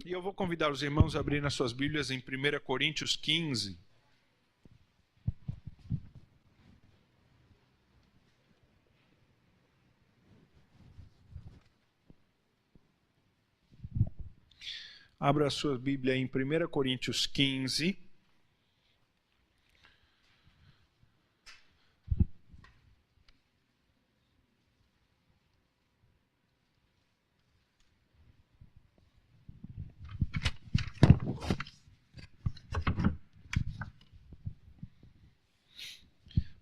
E eu vou convidar os irmãos a abrirem as suas Bíblias em 1 Coríntios 15. Abra a sua Bíblia em 1 Coríntios 15.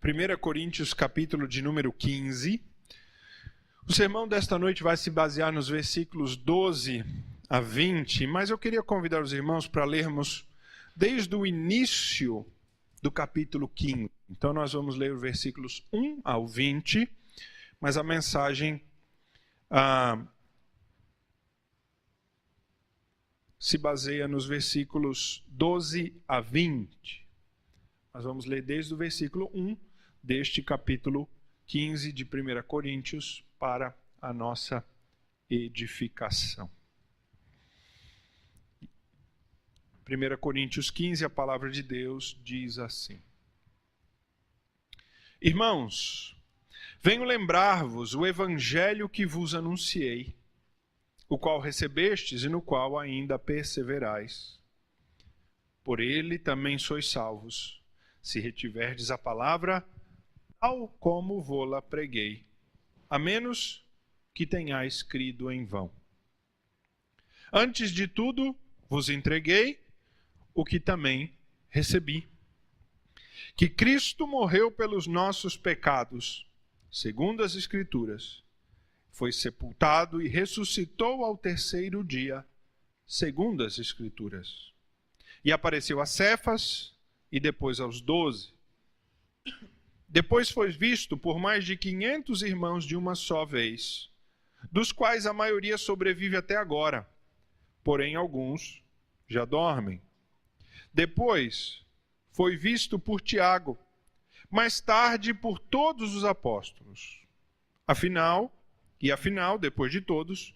Primeira Coríntios, capítulo de número 15. O sermão desta noite vai se basear nos versículos 12 a 20, mas eu queria convidar os irmãos para lermos desde o início do capítulo 15. Então nós vamos ler os versículos 1 ao 20, mas a mensagem se baseia nos versículos 12 a 20. Nós vamos ler desde o versículo 1 deste capítulo 15 de 1 Coríntios para a nossa edificação. 1 Coríntios 15, a palavra de Deus diz assim: Irmãos, venho lembrar-vos o evangelho que vos anunciei, o qual recebestes e no qual ainda perseverais. Por ele também sois salvos, se retiverdes a palavra tal como vô-la preguei, a menos que tenhais crido em vão. Antes de tudo, vos entreguei o que também recebi: que Cristo morreu pelos nossos pecados, segundo as Escrituras, foi sepultado e ressuscitou ao terceiro dia, segundo as Escrituras, e apareceu a Cefas e depois aos 12. Depois foi visto por mais de 500 irmãos de uma só vez, dos quais a maioria sobrevive até agora, porém alguns já dormem. Depois foi visto por Tiago, mais tarde por todos os apóstolos. Afinal, depois de todos,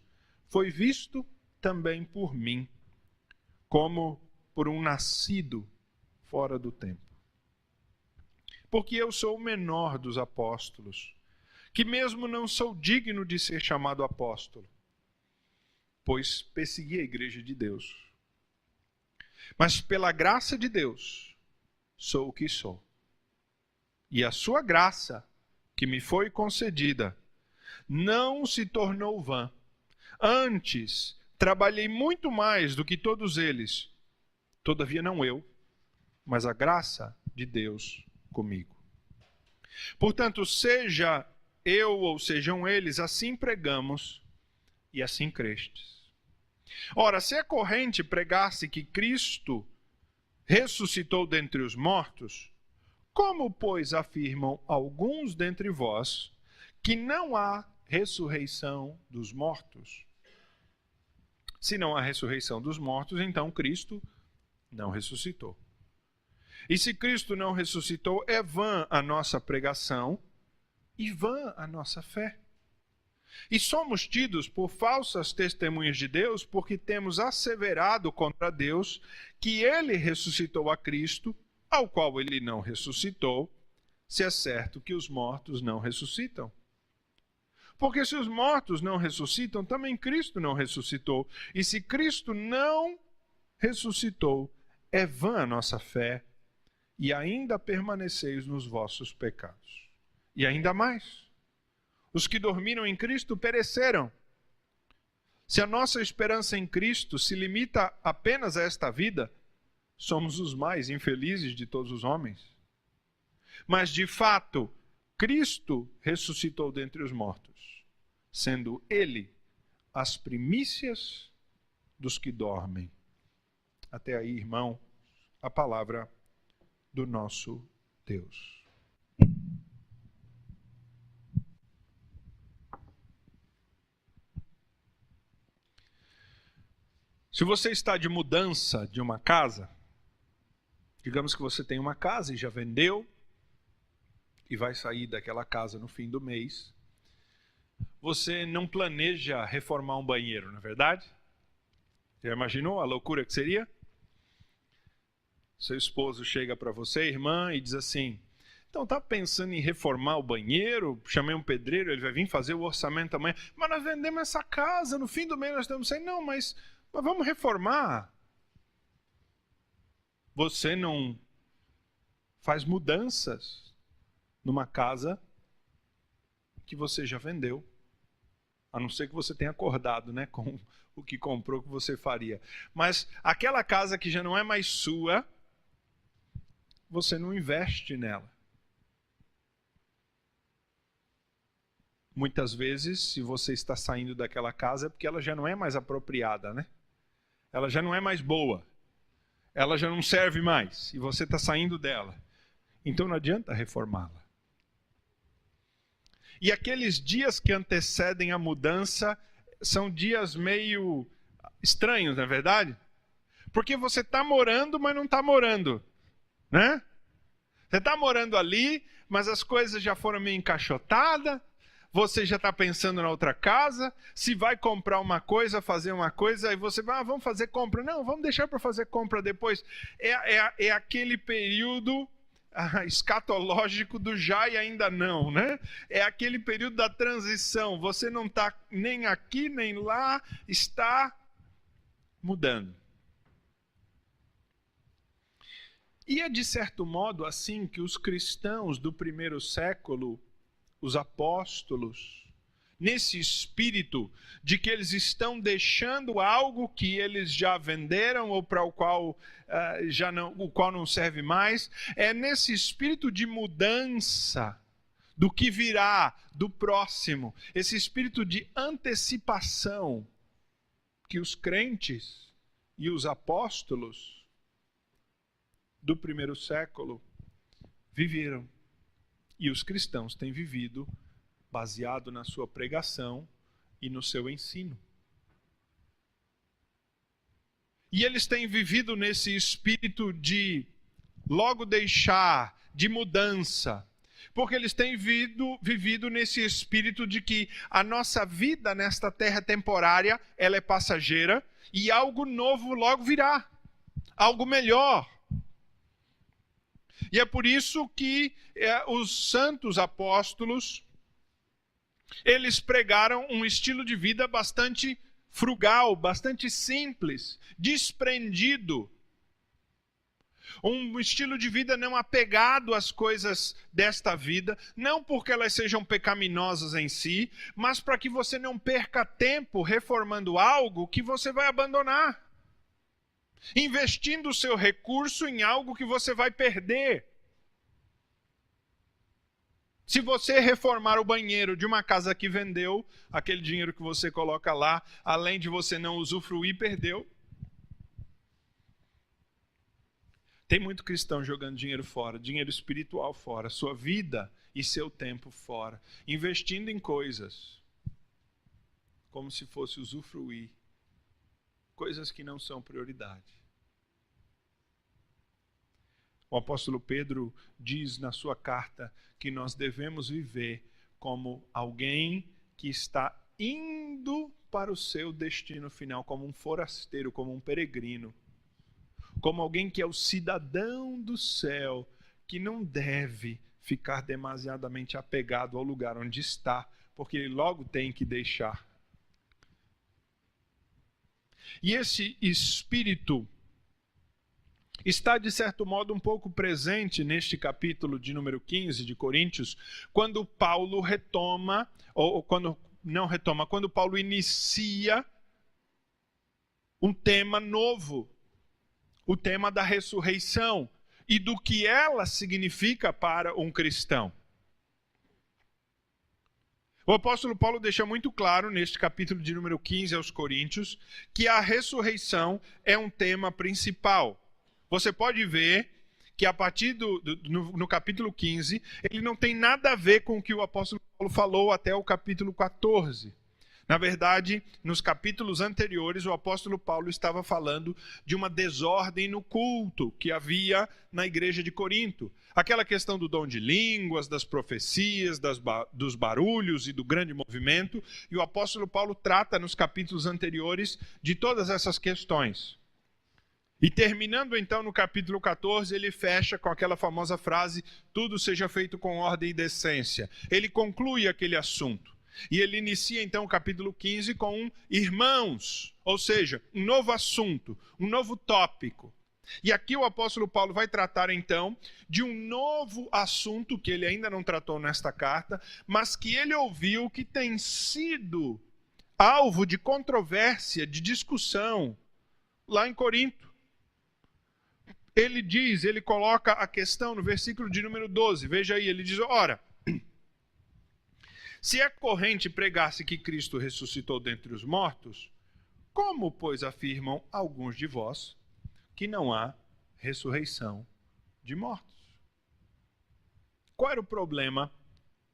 foi visto também por mim, como por um nascido fora do tempo. Porque eu sou o menor dos apóstolos, que mesmo não sou digno de ser chamado apóstolo, pois persegui a igreja de Deus. Mas pela graça de Deus, sou o que sou. E a sua graça, que me foi concedida, não se tornou vã. Antes, trabalhei muito mais do que todos eles. Todavia não eu, mas a graça de Deus comigo. Portanto, seja eu ou sejam eles, assim pregamos e assim crestes. Ora, se é corrente pregar-se que Cristo ressuscitou dentre os mortos, como, pois, afirmam alguns dentre vós que não há ressurreição dos mortos? Se não há ressurreição dos mortos, então Cristo não ressuscitou. E se Cristo não ressuscitou, é vã a nossa pregação e vã a nossa fé. E somos tidos por falsas testemunhas de Deus, porque temos asseverado contra Deus que ele ressuscitou a Cristo, ao qual ele não ressuscitou, se é certo que os mortos não ressuscitam. Porque se os mortos não ressuscitam, também Cristo não ressuscitou. E se Cristo não ressuscitou, é vã a nossa fé, e ainda permaneceis nos vossos pecados. E ainda mais, os que dormiram em Cristo pereceram. Se a nossa esperança em Cristo se limita apenas a esta vida, somos os mais infelizes de todos os homens. Mas, de fato, Cristo ressuscitou dentre os mortos, sendo Ele as primícias dos que dormem. Até aí, irmão, a palavra do nosso Deus. Se você está de mudança de uma casa, digamos que você tem uma casa e já vendeu, e vai sair daquela casa no fim do mês, você não planeja reformar um banheiro, não é verdade? Já imaginou a loucura que seria? Seu esposo chega para você, irmã, e diz assim: então, tá pensando em reformar o banheiro? Chamei um pedreiro, ele vai vir fazer o orçamento amanhã. Mas nós vendemos essa casa, no fim do mês nós estamos sem. Não, mas vamos reformar. Você não faz mudanças numa casa que você já vendeu. A não ser que você tenha acordado, né, com o que comprou que você faria. Mas aquela casa que já não é mais sua, você não investe nela. Muitas vezes, se você está saindo daquela casa, é porque ela já não é mais apropriada, né? Ela já não é mais boa. Ela já não serve mais. E você está saindo dela. Então não adianta reformá-la. E aqueles dias que antecedem a mudança são dias meio estranhos, não é verdade? Porque você está morando, mas não está morando, né? Você está morando ali, mas as coisas já foram meio encaixotadas. Você já está pensando na outra casa, se vai comprar uma coisa, fazer uma coisa, aí você vai, vamos fazer compra. Não, vamos deixar para fazer compra depois. É aquele período escatológico do já e ainda não, né? É aquele período da transição. Você não está nem aqui, nem lá, está mudando. E é de certo modo assim que os cristãos do primeiro século, os apóstolos, nesse espírito de que eles estão deixando algo que eles já venderam ou para o qual o qual não serve mais, é nesse espírito de mudança do que virá, do próximo, esse espírito de antecipação que os crentes e os apóstolos do primeiro século viveram. E os cristãos têm vivido baseado na sua pregação e no seu ensino. E eles têm vivido nesse espírito de logo deixar, de mudança. Porque eles têm vivido nesse espírito de que a nossa vida nesta terra temporária, ela é passageira e algo novo logo virá. Algo melhor. E é por isso que os santos apóstolos, eles pregaram um estilo de vida bastante frugal, bastante simples, desprendido. Um estilo de vida não apegado às coisas desta vida, não porque elas sejam pecaminosas em si, mas para que você não perca tempo reformando algo que você vai abandonar. Investindo o seu recurso em algo que você vai perder. Se você reformar o banheiro de uma casa que vendeu, aquele dinheiro que você coloca lá, além de você não usufruir, perdeu. Tem muito cristão jogando dinheiro fora, dinheiro espiritual fora, sua vida e seu tempo fora, investindo em coisas como se fosse usufruir, coisas que não são prioridade. O apóstolo Pedro diz na sua carta que nós devemos viver como alguém que está indo para o seu destino final, como um forasteiro, como um peregrino, como alguém que é o cidadão do céu, que não deve ficar demasiadamente apegado ao lugar onde está, porque ele logo tem que deixar. E esse espírito está, de certo modo, um pouco presente neste capítulo de número 15 de Coríntios, quando Paulo retoma, ou quando não retoma, quando Paulo inicia um tema novo, o tema da ressurreição e do que ela significa para um cristão. O apóstolo Paulo deixa muito claro, neste capítulo de número 15 aos Coríntios, que a ressurreição é um tema principal. Você pode ver que a partir no capítulo 15, ele não tem nada a ver com o que o apóstolo Paulo falou até o capítulo 14. Na verdade, nos capítulos anteriores, o apóstolo Paulo estava falando de uma desordem no culto que havia na igreja de Corinto. Aquela questão do dom de línguas, das profecias, dos barulhos e do grande movimento. E o apóstolo Paulo trata nos capítulos anteriores de todas essas questões. E terminando então no capítulo 14, ele fecha com aquela famosa frase: tudo seja feito com ordem e decência. Ele conclui aquele assunto. E ele inicia então o capítulo 15 com um irmãos, ou seja, um novo assunto, um novo tópico. E aqui o apóstolo Paulo vai tratar então de um novo assunto que ele ainda não tratou nesta carta, mas que ele ouviu que tem sido alvo de controvérsia, de discussão lá em Corinto. Ele coloca a questão no versículo de número 12, veja aí, ele diz: ora, se é corrente pregar-se que Cristo ressuscitou dentre os mortos, como, pois, afirmam alguns de vós que não há ressurreição de mortos? Qual era o problema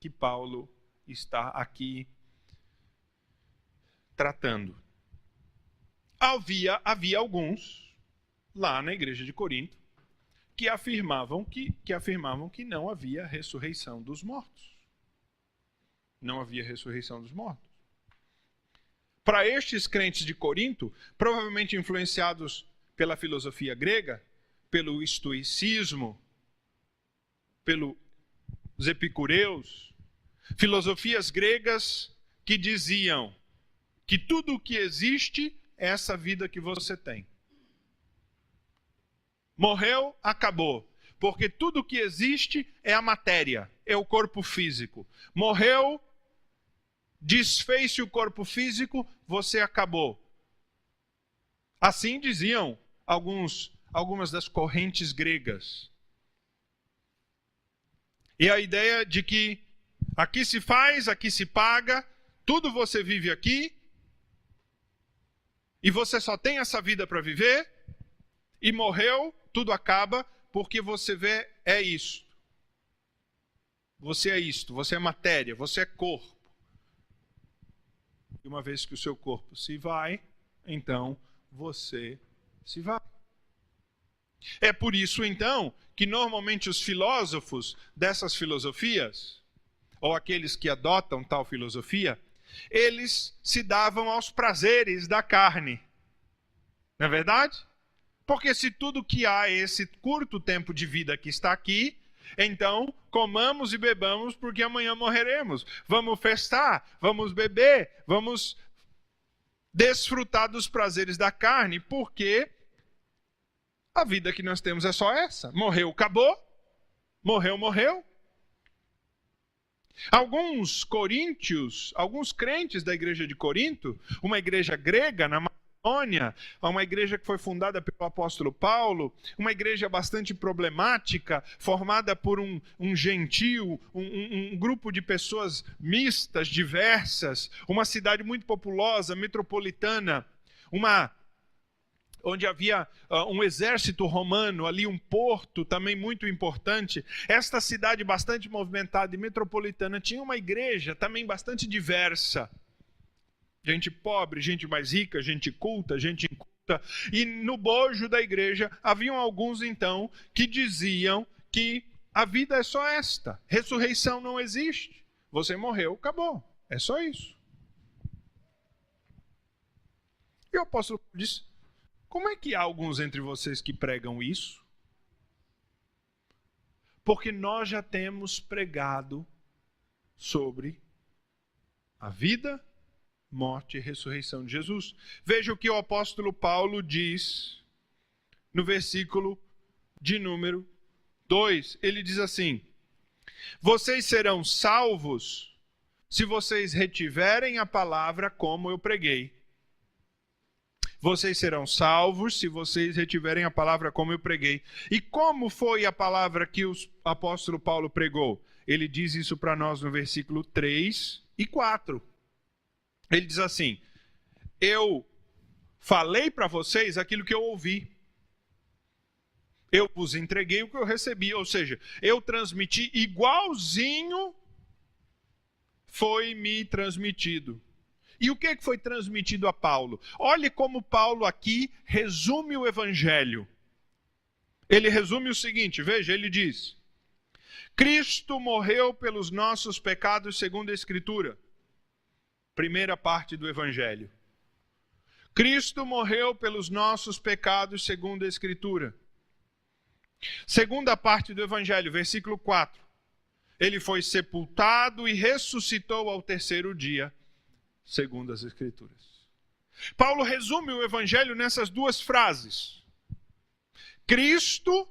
que Paulo está aqui tratando? Havia alguns lá na igreja de Corinto que afirmavam que não havia ressurreição dos mortos. Não havia ressurreição dos mortos. Para estes crentes de Corinto, provavelmente influenciados pela filosofia grega, pelo estoicismo, pelos epicureus, filosofias gregas que diziam que tudo o que existe é essa vida que você tem. Morreu, acabou. Porque tudo o que existe é a matéria, é o corpo físico. Morreu, desfez-se o corpo físico, você acabou. Assim diziam algumas das correntes gregas. E a ideia de que aqui se faz, aqui se paga, tudo você vive aqui, e você só tem essa vida para viver, e morreu, tudo acaba, porque você vê, é isso. Você é isto, você é matéria, você é corpo. E uma vez que o seu corpo se vai, então você se vai. É por isso, então, que normalmente os filósofos dessas filosofias, ou aqueles que adotam tal filosofia, eles se davam aos prazeres da carne. Não é verdade? Porque se tudo que há é esse curto tempo de vida que está aqui, então comamos e bebamos porque amanhã morreremos. Vamos festar, vamos beber, vamos desfrutar dos prazeres da carne, porque a vida que nós temos é só essa. Morreu, acabou. Morreu, morreu. Alguns coríntios, alguns crentes da igreja de Corinto, uma igreja grega na Macedônia, uma igreja que foi fundada pelo apóstolo Paulo, uma igreja bastante problemática, formada por um gentio, um grupo de pessoas mistas, diversas, uma cidade muito populosa, metropolitana, onde havia um exército romano, ali um porto também muito importante. Esta cidade bastante movimentada e metropolitana tinha uma igreja também bastante diversa. Gente pobre, gente mais rica, gente culta, gente inculta. E no bojo da igreja haviam alguns então que diziam que a vida é só esta. Ressurreição não existe. Você morreu, acabou. É só isso. E o apóstolo disse: como é que há alguns entre vocês que pregam isso? Porque nós já temos pregado sobre a vida, morte e ressurreição de Jesus. Veja o que o apóstolo Paulo diz no versículo de número 2. Ele diz assim: vocês serão salvos se vocês retiverem a palavra como eu preguei. Vocês serão salvos se vocês retiverem a palavra como eu preguei. E como foi a palavra que o apóstolo Paulo pregou? Ele diz isso para nós no versículo 3 e 4. Ele diz assim: eu falei para vocês aquilo que eu ouvi. Eu vos entreguei o que eu recebi. Ou seja, eu transmiti igualzinho foi me transmitido. E o que foi transmitido a Paulo? Olhe como Paulo aqui resume o Evangelho. Ele resume o seguinte, veja, ele diz: Cristo morreu pelos nossos pecados segundo a Escritura. Primeira parte do Evangelho. Cristo morreu pelos nossos pecados segundo a Escritura. Segunda parte do Evangelho, versículo 4. Ele foi sepultado e ressuscitou ao terceiro dia, segundo as Escrituras. Paulo resume o Evangelho nessas duas frases. Cristo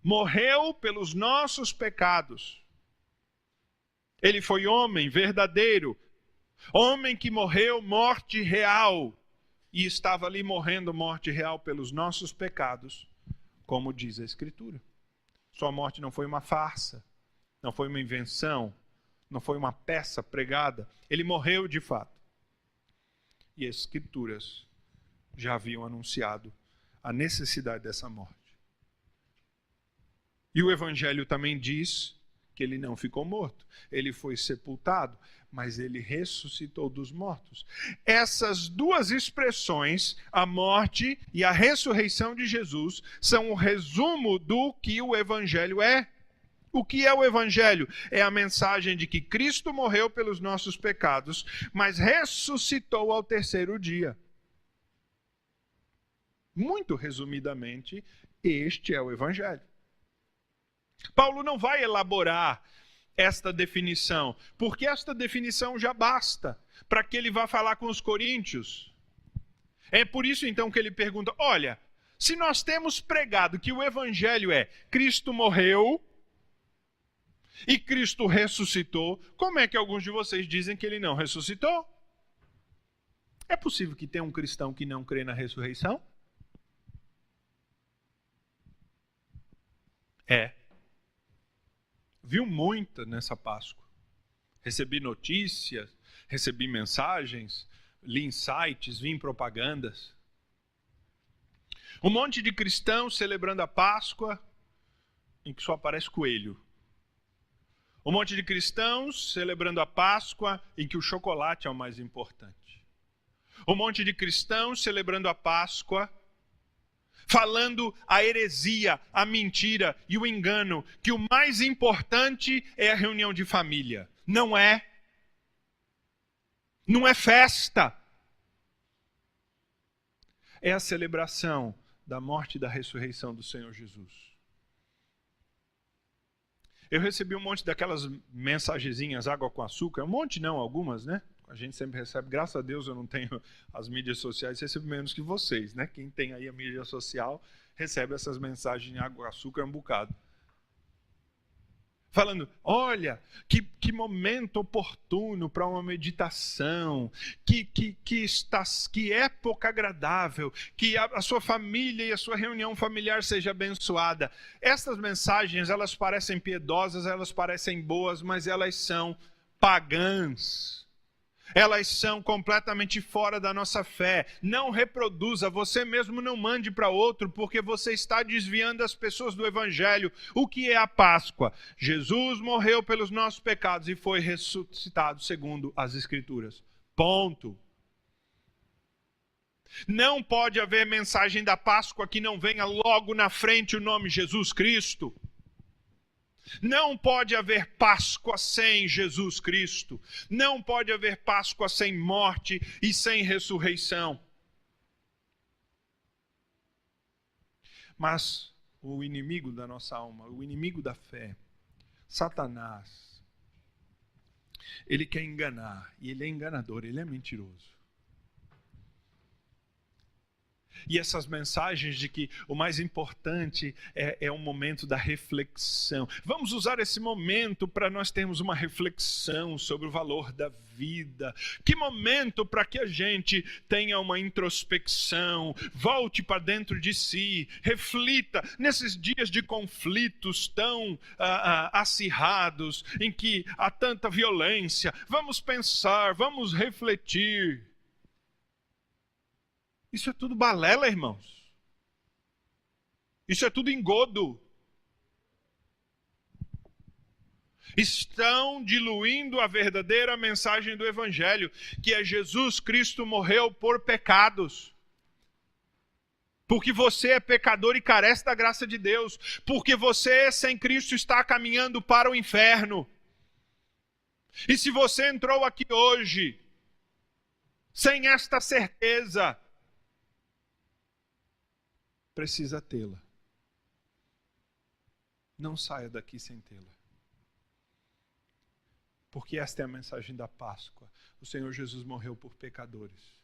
morreu pelos nossos pecados. Ele foi homem verdadeiro, homem que morreu morte real, e estava ali morrendo morte real pelos nossos pecados, como diz a Escritura. Sua morte não foi uma farsa, não foi uma invenção, não foi uma peça pregada. Ele morreu de fato. E as Escrituras já haviam anunciado a necessidade dessa morte. E o Evangelho também diz que ele não ficou morto. Ele foi sepultado, mas ele ressuscitou dos mortos. Essas duas expressões, a morte e a ressurreição de Jesus, são o resumo do que o Evangelho é. O que é o Evangelho? É a mensagem de que Cristo morreu pelos nossos pecados, mas ressuscitou ao terceiro dia. Muito resumidamente, este é o Evangelho. Paulo não vai elaborar esta definição, porque esta definição já basta para que ele vá falar com os coríntios. É por isso então que ele pergunta, olha, se nós temos pregado que o Evangelho é Cristo morreu e Cristo ressuscitou, como é que alguns de vocês dizem que ele não ressuscitou? É possível que tenha um cristão que não crê na ressurreição? É. Viu muita nessa Páscoa. Recebi notícias, recebi mensagens, li insights, vi em propagandas. Um monte de cristãos celebrando a Páscoa em que só aparece coelho. Um monte de cristãos celebrando a Páscoa em que o chocolate é o mais importante. Um monte de cristãos celebrando a Páscoa falando a heresia, a mentira e o engano, que o mais importante é a reunião de família. Não é. Não é festa. É a celebração da morte e da ressurreição do Senhor Jesus. Eu recebi um monte daquelas mensagenzinhas água com açúcar, um monte não, algumas, né? A gente sempre recebe, graças a Deus eu não tenho as mídias sociais, recebo menos que vocês, né? Quem tem aí a mídia social recebe essas mensagens em água, açúcar, um bocado. Falando, olha, que momento oportuno para uma meditação, que época agradável, que a sua família e a sua reunião familiar seja abençoada. Essas mensagens, elas parecem piedosas, elas parecem boas, mas elas são pagãs. Elas são completamente fora da nossa fé. Não reproduza, você mesmo não mande para outro, porque você está desviando as pessoas do Evangelho. O que é a Páscoa? Jesus morreu pelos nossos pecados e foi ressuscitado segundo as Escrituras. Ponto. Não pode haver mensagem da Páscoa que não venha logo na frente o nome Jesus Cristo. Não pode haver Páscoa sem Jesus Cristo. Não pode haver Páscoa sem morte e sem ressurreição. Mas o inimigo da nossa alma, o inimigo da fé, Satanás, ele quer enganar, e ele é enganador, ele é mentiroso. E essas mensagens de que o mais importante é o momento da reflexão. Vamos usar esse momento para nós termos uma reflexão sobre o valor da vida. Que momento para que a gente tenha uma introspecção, volte para dentro de si, reflita nesses dias de conflitos tão acirrados, em que há tanta violência. Vamos pensar, vamos refletir. Isso é tudo balela, irmãos. Isso é tudo engodo. Estão diluindo a verdadeira mensagem do Evangelho, que é Jesus Cristo morreu por pecados. Porque você é pecador e carece da graça de Deus. Porque você, sem Cristo, está caminhando para o inferno. E se você entrou aqui hoje sem esta certeza, precisa tê-la. Não saia daqui sem tê-la. Porque esta é a mensagem da Páscoa. O Senhor Jesus morreu por pecadores.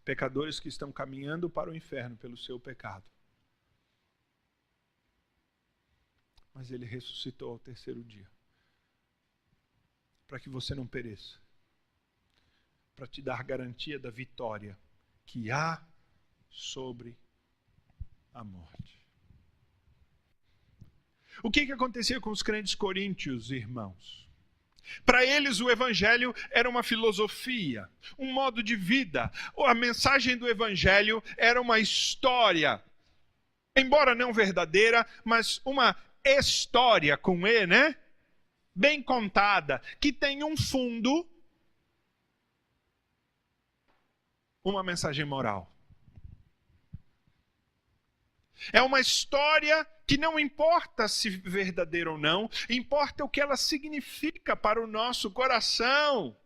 Pecadores que estão caminhando para o inferno pelo seu pecado. Mas Ele ressuscitou ao terceiro dia. Para que você não pereça. Para te dar garantia da vitória que há sobre a morte. O que acontecia com os crentes coríntios, irmãos? Para eles o Evangelho era uma filosofia, um modo de vida. A mensagem do Evangelho era uma história, embora não verdadeira, mas uma história com E, né? Bem contada, que tem um fundo, uma mensagem moral. É uma história que não importa se verdadeira ou não, importa o que ela significa para o nosso coração.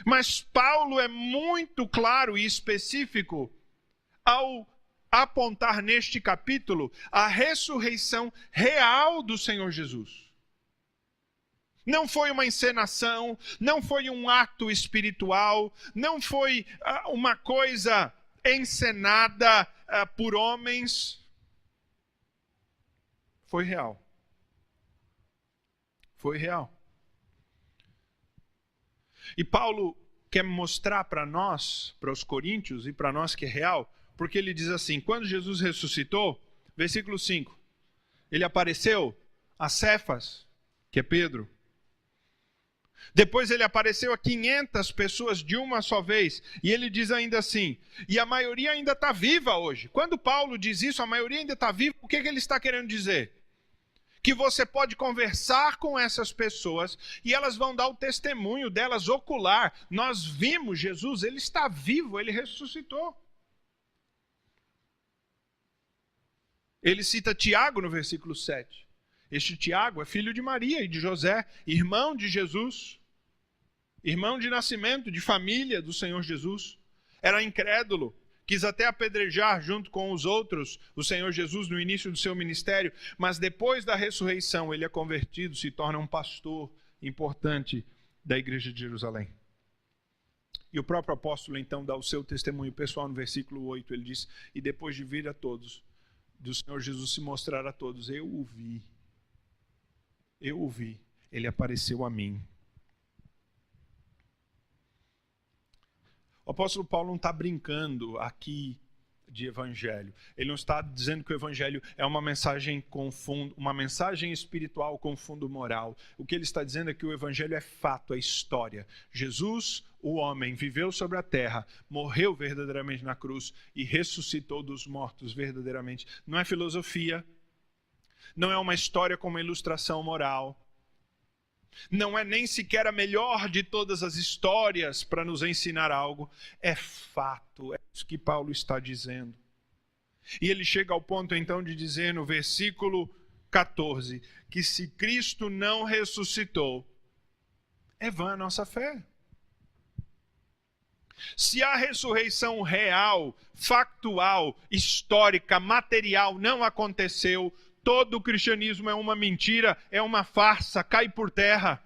Mas Paulo é muito claro e específico ao apontar neste capítulo a ressurreição real do Senhor Jesus. Não foi uma encenação, não foi um ato espiritual, não foi uma coisa encenada por homens. Foi real. Foi real. E Paulo quer mostrar para nós, para os coríntios e para nós que é real, porque ele diz assim, quando Jesus ressuscitou, versículo 5, ele apareceu a Cefas, que é Pedro. Depois ele apareceu a 500 pessoas de uma só vez. E ele diz ainda assim, e a maioria ainda está viva hoje. Quando Paulo diz isso, a maioria ainda está viva, o que ele está querendo dizer? Que você pode conversar com essas pessoas e elas vão dar o testemunho delas ocular. Nós vimos Jesus, ele está vivo, ele ressuscitou. Ele cita Tiago no versículo 7. Este Tiago é filho de Maria e de José, irmão de Jesus, irmão de nascimento, de família do Senhor Jesus. Era incrédulo, quis até apedrejar junto com os outros o Senhor Jesus no início do seu ministério, mas depois da ressurreição ele é convertido, se torna um pastor importante da igreja de Jerusalém. E o próprio apóstolo então dá o seu testemunho pessoal no versículo 8, ele diz, e depois de vir a todos, do Senhor Jesus se mostrar a todos, eu o vi, ele apareceu a mim. O apóstolo Paulo não está brincando aqui de evangelho. Ele não está dizendo que o evangelho é uma mensagem com fundo, uma mensagem espiritual com fundo moral. O que ele está dizendo é que o evangelho é fato, é história. Jesus, o homem, viveu sobre a terra, morreu verdadeiramente na cruz e ressuscitou dos mortos verdadeiramente. Não é filosofia, não é uma história com uma ilustração moral. Não é nem sequer a melhor de todas as histórias para nos ensinar algo. É fato, é isso que Paulo está dizendo. E ele chega ao ponto então de dizer no versículo 14, que se Cristo não ressuscitou, é vã a nossa fé. Se a ressurreição real, factual, histórica, material não aconteceu, todo o cristianismo é uma mentira, é uma farsa, cai por terra.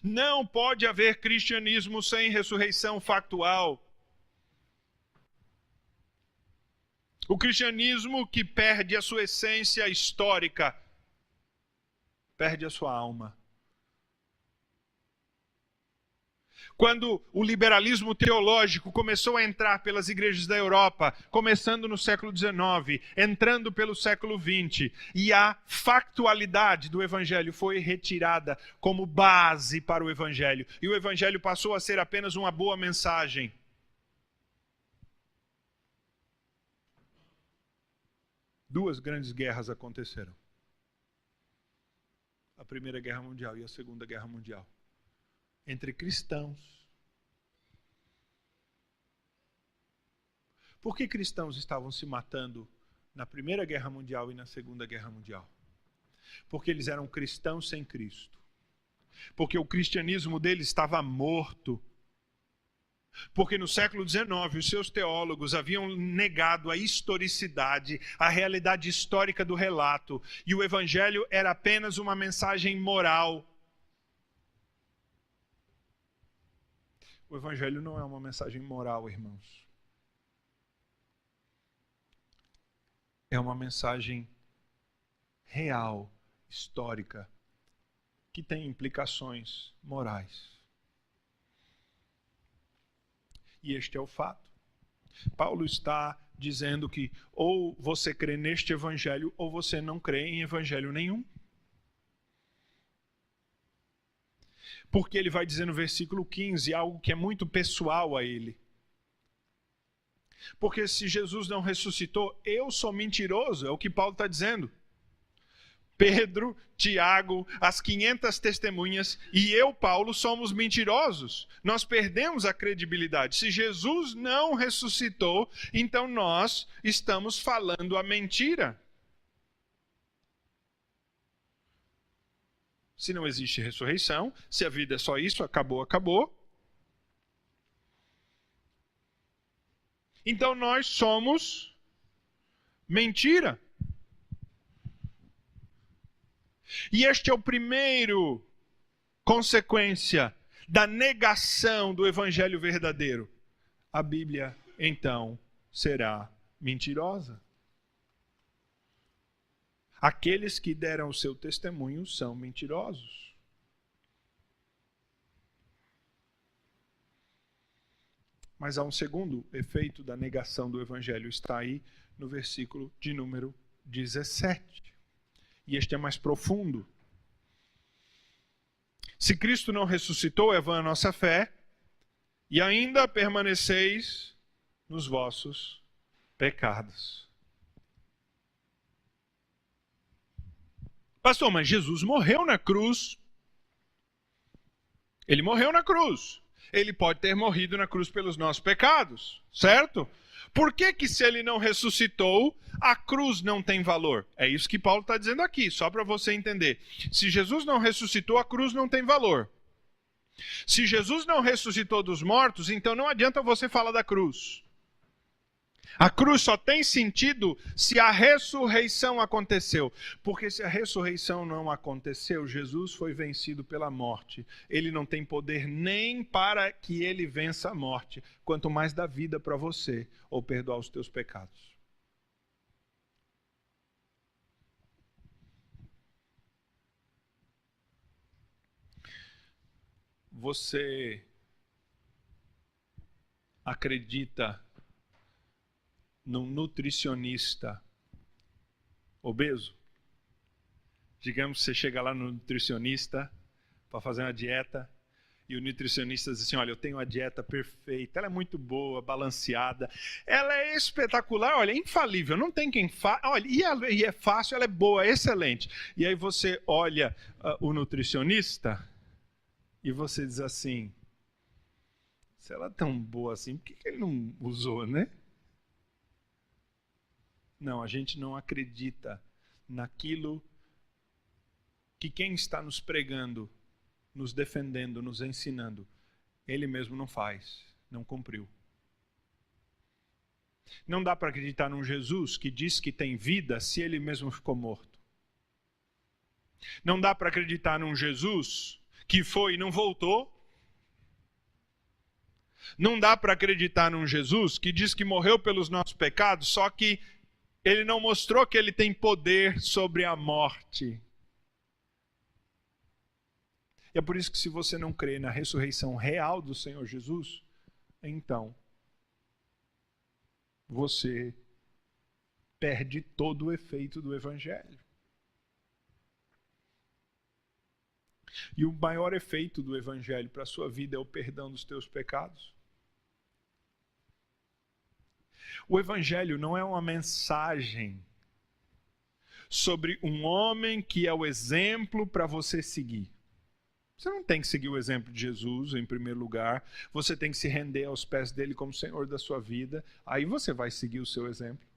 Não pode haver cristianismo sem ressurreição factual. O cristianismo que perde a sua essência histórica, perde a sua alma. Quando o liberalismo teológico começou a entrar pelas igrejas da Europa, começando no século XIX, entrando pelo século XX, e a factualidade do evangelho foi retirada como base para o evangelho, e o evangelho passou a ser apenas uma boa mensagem. duas grandes guerras aconteceram. A Primeira Guerra Mundial e a Segunda Guerra Mundial. Entre cristãos. Por que cristãos estavam se matando na Primeira Guerra Mundial e na Segunda Guerra Mundial? Porque eles eram cristãos sem Cristo. Porque o cristianismo deles estava morto. Porque no século XIX os seus teólogos haviam negado a historicidade, a realidade histórica do relato, e o evangelho era apenas uma mensagem moral. O evangelho não é uma mensagem moral, irmãos. É uma mensagem real, histórica, que tem implicações morais. E este é o fato. Paulo está dizendo que ou você crê neste evangelho ou você não crê em evangelho nenhum. Porque ele vai dizer no versículo 15 algo que é muito pessoal a ele. Porque se Jesus não ressuscitou, eu sou mentiroso, é o que Paulo está dizendo. Pedro, Tiago, as 500 testemunhas e eu, Paulo, somos mentirosos. Nós perdemos a credibilidade. Se Jesus não ressuscitou, então nós estamos falando a mentira. Se não existe ressurreição, se a vida é só isso, acabou, acabou. Então nós somos mentira. E este é o primeiro consequência da negação do evangelho verdadeiro. A Bíblia, então, será mentirosa. Aqueles que deram o seu testemunho são mentirosos. Mas há um segundo efeito da negação do evangelho, está aí no versículo de número 17. E este é mais profundo. Se Cristo não ressuscitou, é vã a nossa fé, e ainda permaneceis nos vossos pecados. Pastor, mas Jesus morreu na cruz. Ele morreu na cruz. Ele pode ter morrido na cruz pelos nossos pecados, certo? Por que se ele não ressuscitou, a cruz não tem valor? É isso que Paulo está dizendo aqui, só para você entender. Se Jesus não ressuscitou, a cruz não tem valor. Se Jesus não ressuscitou dos mortos, então não adianta você falar da cruz. A cruz só tem sentido se a ressurreição aconteceu. Porque se a ressurreição não aconteceu, Jesus foi vencido pela morte. Ele não tem poder nem para que ele vença a morte, quanto mais dar vida para você ou perdoar os teus pecados. Você acredita num nutricionista obeso? Digamos que você chega lá no nutricionista para fazer uma dieta e o nutricionista diz assim, olha, eu tenho uma dieta perfeita, ela é muito boa, balanceada, ela é espetacular, olha, é infalível, não tem quem faça, olha, e é fácil, ela é boa, é excelente. E aí você olha o nutricionista e você diz assim, se ela é tão boa assim, por que ele não usou, né? Não, a gente não acredita naquilo que quem está nos pregando, nos defendendo, nos ensinando, ele mesmo não faz, não cumpriu. Não dá para acreditar num Jesus que diz que tem vida se ele mesmo ficou morto. Não dá para acreditar num Jesus que foi e não voltou. Não dá para acreditar num Jesus que diz que morreu pelos nossos pecados, só que ele não mostrou que ele tem poder sobre a morte. E é por isso que se você não crê na ressurreição real do Senhor Jesus, então você perde todo o efeito do Evangelho. E o maior efeito do Evangelho para a sua vida é o perdão dos teus pecados. O Evangelho não é uma mensagem sobre um homem que é o exemplo para você seguir. Você não tem que seguir o exemplo de Jesus em primeiro lugar. Você tem que se render aos pés dele como Senhor da sua vida. Aí você vai seguir o seu exemplo.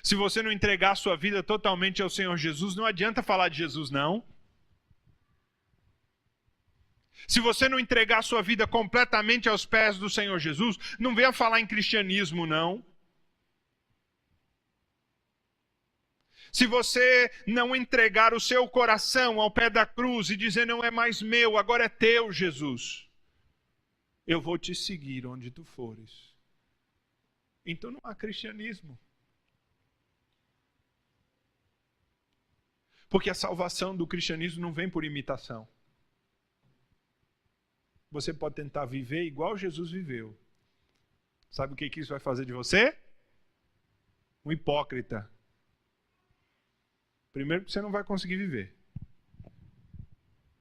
Se você não entregar a sua vida totalmente ao Senhor Jesus, não adianta falar de Jesus, não. Se você não entregar a sua vida completamente aos pés do Senhor Jesus, não venha falar em cristianismo, não. Se você não entregar o seu coração ao pé da cruz e dizer, não é mais meu, agora é teu, Jesus, eu vou te seguir onde tu fores. Então não há cristianismo. Porque a salvação do cristianismo não vem por imitação. Você pode tentar viver igual Jesus viveu. Sabe o que isso vai fazer de você? Um hipócrita. Primeiro, porque você não vai conseguir viver.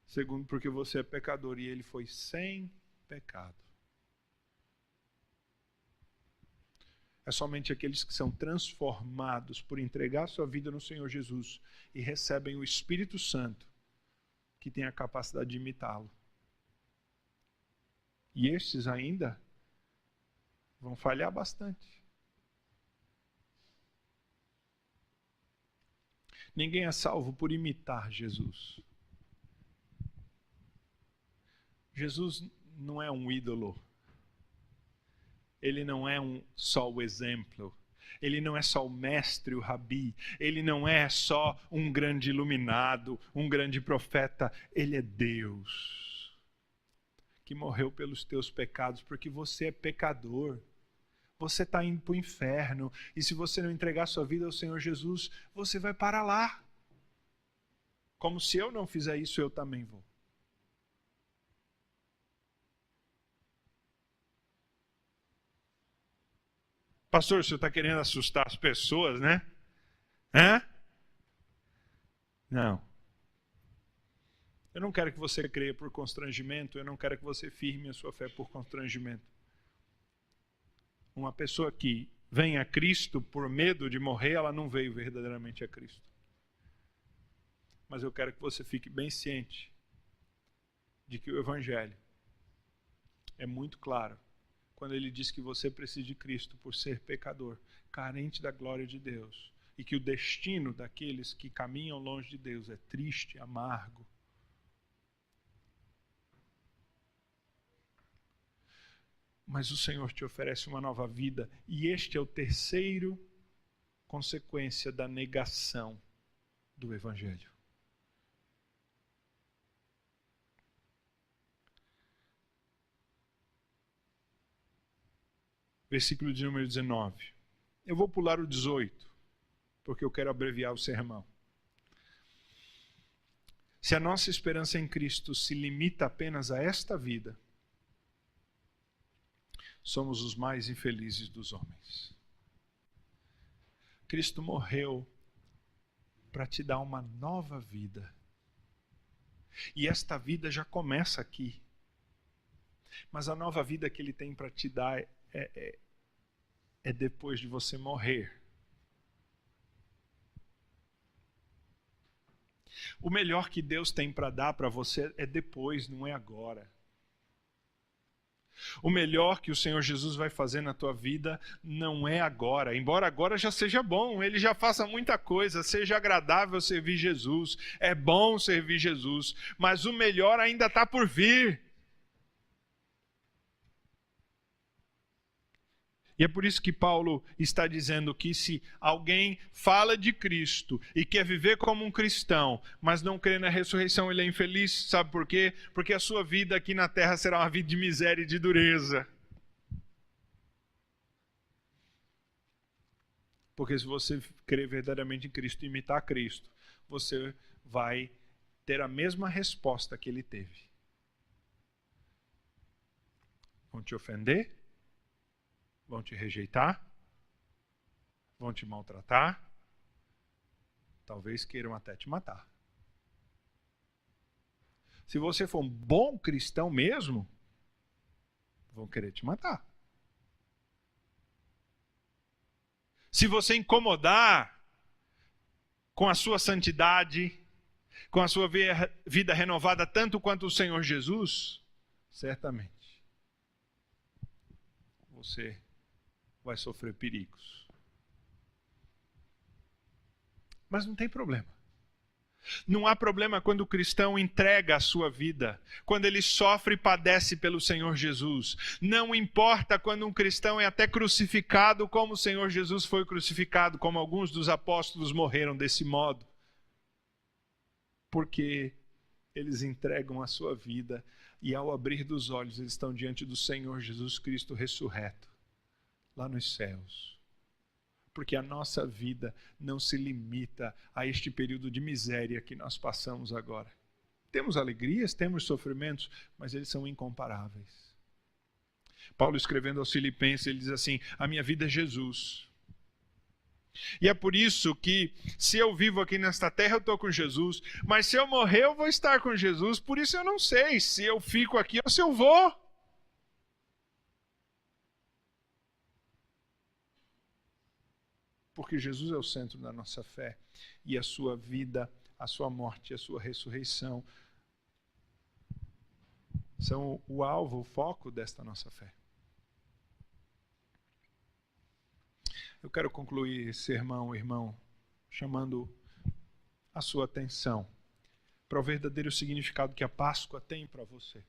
Segundo, porque você é pecador e ele foi sem pecado. É somente aqueles que são transformados por entregar sua vida no Senhor Jesus e recebem o Espírito Santo que têm a capacidade de imitá-lo. E estes ainda vão falhar bastante. Ninguém é salvo por imitar Jesus. Jesus não é um ídolo. Ele não é só o exemplo. Ele não é só o mestre, o rabi. Ele não é só um grande iluminado, um grande profeta. Ele é Deus, que morreu pelos teus pecados, porque você é pecador. Você está indo para o inferno. E se você não entregar sua vida ao Senhor Jesus, você vai para lá. Como se eu não fizer isso, eu também vou. Pastor, o senhor está querendo assustar as pessoas, né? Hã? Não. Eu não quero que você creia por constrangimento. Eu não quero que você firme a sua fé por constrangimento. Uma pessoa que vem a Cristo por medo de morrer, ela não veio verdadeiramente a Cristo. Mas eu quero que você fique bem ciente de que o Evangelho é muito claro quando ele diz que você precisa de Cristo por ser pecador, carente da glória de Deus, e que o destino daqueles que caminham longe de Deus é triste, amargo. Mas o Senhor te oferece uma nova vida, e este é o terceiro consequência da negação do Evangelho. Versículo de número 19. Eu vou pular o 18, porque eu quero abreviar o sermão. Se a nossa esperança em Cristo se limita apenas a esta vida, somos os mais infelizes dos homens. Cristo morreu para te dar uma nova vida. E esta vida já começa aqui. Mas a nova vida que Ele tem para te dar é depois de você morrer. O melhor que Deus tem para dar para você é depois, não é agora. O melhor que o Senhor Jesus vai fazer na tua vida não é agora. Embora agora já seja bom, Ele já faça muita coisa, seja agradável servir Jesus, é bom servir Jesus, mas o melhor ainda está por vir. E é por isso que Paulo está dizendo que se alguém fala de Cristo e quer viver como um cristão, mas não crê na ressurreição, ele é infeliz. Sabe por quê? Porque a sua vida aqui na terra será uma vida de miséria e de dureza. Porque se você crer verdadeiramente em Cristo e imitar Cristo, você vai ter a mesma resposta que ele teve. Vão te ofender? Vão te rejeitar? Vão te maltratar? Talvez queiram até te matar. Se você for um bom cristão mesmo, vão querer te matar. Se você incomodar com a sua santidade, com a sua vida renovada tanto quanto o Senhor Jesus, certamente você vai sofrer perigos. Mas não tem problema. Não há problema quando o cristão entrega a sua vida, quando ele sofre e padece pelo Senhor Jesus. Não importa quando um cristão é até crucificado como o Senhor Jesus foi crucificado, como alguns dos apóstolos morreram desse modo. Porque eles entregam a sua vida e ao abrir dos olhos eles estão diante do Senhor Jesus Cristo ressurreto, lá nos céus. Porque a nossa vida não se limita a este período de miséria que nós passamos agora. Temos alegrias, temos sofrimentos, mas eles são incomparáveis. Paulo, escrevendo aos Filipenses, ele diz assim: a minha vida é Jesus. E é por isso que, se eu vivo aqui nesta terra, eu estou com Jesus, mas se eu morrer, eu vou estar com Jesus. Por isso eu não sei se eu fico aqui ou se eu vou. Porque Jesus é o centro da nossa fé, e a sua vida, a sua morte e a sua ressurreição são o alvo, o foco desta nossa fé. Eu quero concluir esse sermão, irmão, chamando a sua atenção para o verdadeiro significado que a Páscoa tem para você.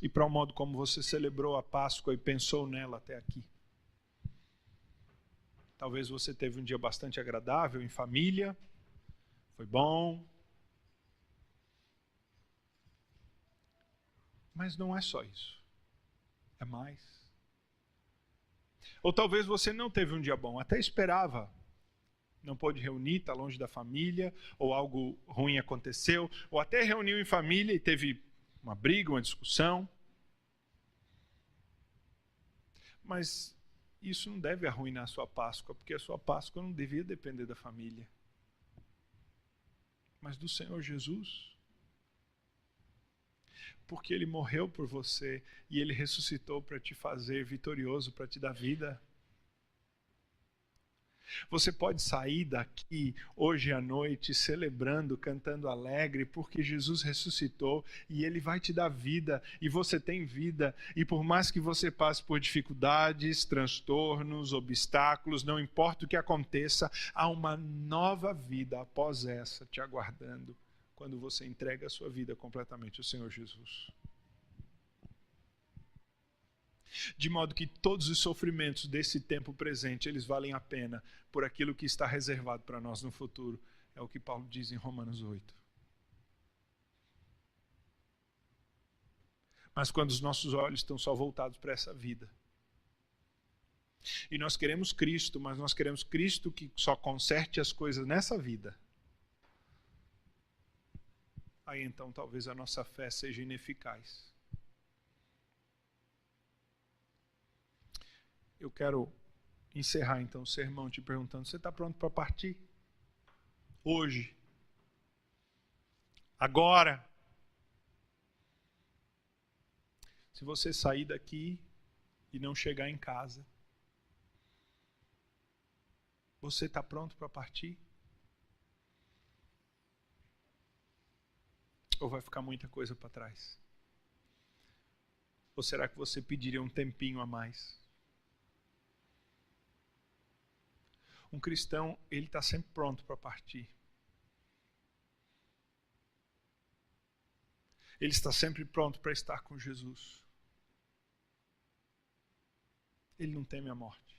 E para o modo como você celebrou a Páscoa e pensou nela até aqui. Talvez você teve um dia bastante agradável em família, foi bom. Mas não é só isso, é mais. Ou talvez você não teve um dia bom, até esperava, não pôde reunir, está longe da família, ou algo ruim aconteceu, ou até reuniu em família e teve uma briga, uma discussão. Mas isso não deve arruinar a sua Páscoa, porque a sua Páscoa não devia depender da família, mas do Senhor Jesus. Porque Ele morreu por você e Ele ressuscitou para te fazer vitorioso, para te dar vida. Você pode sair daqui hoje à noite celebrando, cantando alegre, porque Jesus ressuscitou e Ele vai te dar vida, e você tem vida. E por mais que você passe por dificuldades, transtornos, obstáculos, não importa o que aconteça, há uma nova vida após essa te aguardando, quando você entrega a sua vida completamente ao Senhor Jesus. De modo que todos os sofrimentos desse tempo presente, eles valem a pena por aquilo que está reservado para nós no futuro. É o que Paulo diz em Romanos 8. Mas quando os nossos olhos estão só voltados para essa vida, e nós queremos Cristo, mas nós queremos Cristo que só conserte as coisas nessa vida, aí então talvez a nossa fé seja ineficaz. Eu quero encerrar então o sermão te perguntando: você está pronto para partir? Hoje? Agora? Se você sair daqui e não chegar em casa, você está pronto para partir? Ou vai ficar muita coisa para trás? Ou será que você pediria um tempinho a mais? Um cristão, ele está sempre pronto para partir. Ele está sempre pronto para estar com Jesus. Ele não teme a morte,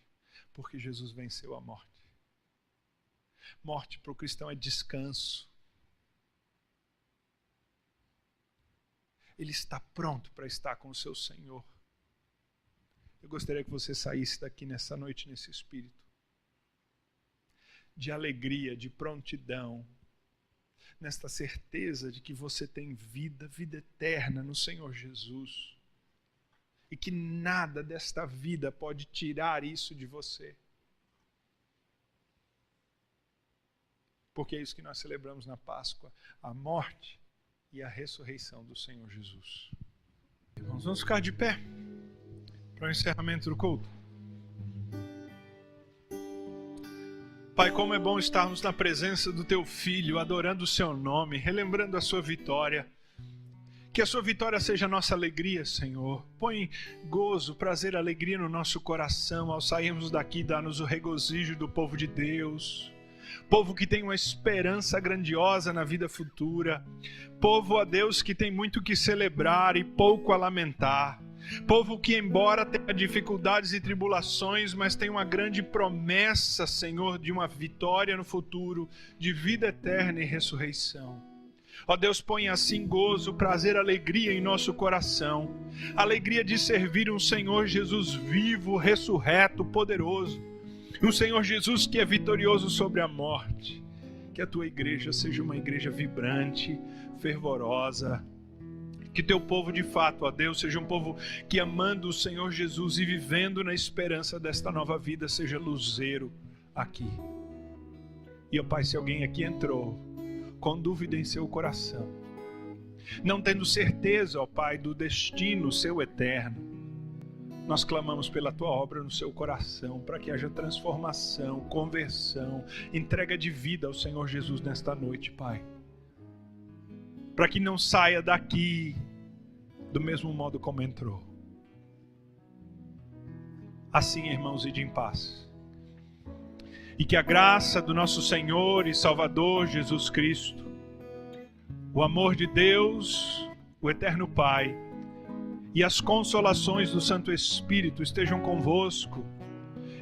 porque Jesus venceu a morte. Morte para o cristão é descanso. Ele está pronto para estar com o seu Senhor. Eu gostaria que você saísse daqui nessa noite nesse espírito de alegria, de prontidão, nesta certeza de que você tem vida, vida eterna no Senhor Jesus, e que nada desta vida pode tirar isso de você. Porque é isso que nós celebramos na Páscoa, a morte e a ressurreição do Senhor Jesus. Irmãos, vamos ficar de pé para o encerramento do culto. Pai, como é bom estarmos na presença do Teu Filho, adorando o Seu nome, relembrando a Sua vitória. Que a Sua vitória seja a nossa alegria, Senhor. Põe gozo, prazer, alegria no nosso coração ao sairmos daqui, dá-nos o regozijo do povo de Deus. Povo que tem uma esperança grandiosa na vida futura. Povo, ó Deus, que tem muito que celebrar e pouco a lamentar. Povo que, embora tenha dificuldades e tribulações, mas tem uma grande promessa, Senhor, de uma vitória no futuro, de vida eterna e ressurreição. Ó Deus, põe assim gozo, prazer, alegria em nosso coração. Alegria de servir um Senhor Jesus vivo, ressurreto, poderoso. Um Senhor Jesus que é vitorioso sobre a morte. Que a Tua igreja seja uma igreja vibrante, fervorosa. Que Teu povo de fato, ó Deus, seja um povo que amando o Senhor Jesus e vivendo na esperança desta nova vida, seja luzeiro aqui. E ó Pai, se alguém aqui entrou com dúvida em seu coração, não tendo certeza, ó Pai, do destino seu eterno, nós clamamos pela Tua obra no seu coração, para que haja transformação, conversão, entrega de vida ao Senhor Jesus nesta noite, Pai. Para que não saia daqui do mesmo modo como entrou. Assim, irmãos, ide em paz. E que a graça do nosso Senhor e Salvador Jesus Cristo, o amor de Deus, o Eterno Pai, e as consolações do Santo Espírito estejam convosco,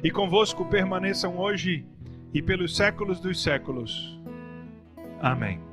e convosco permaneçam hoje e pelos séculos dos séculos. Amém.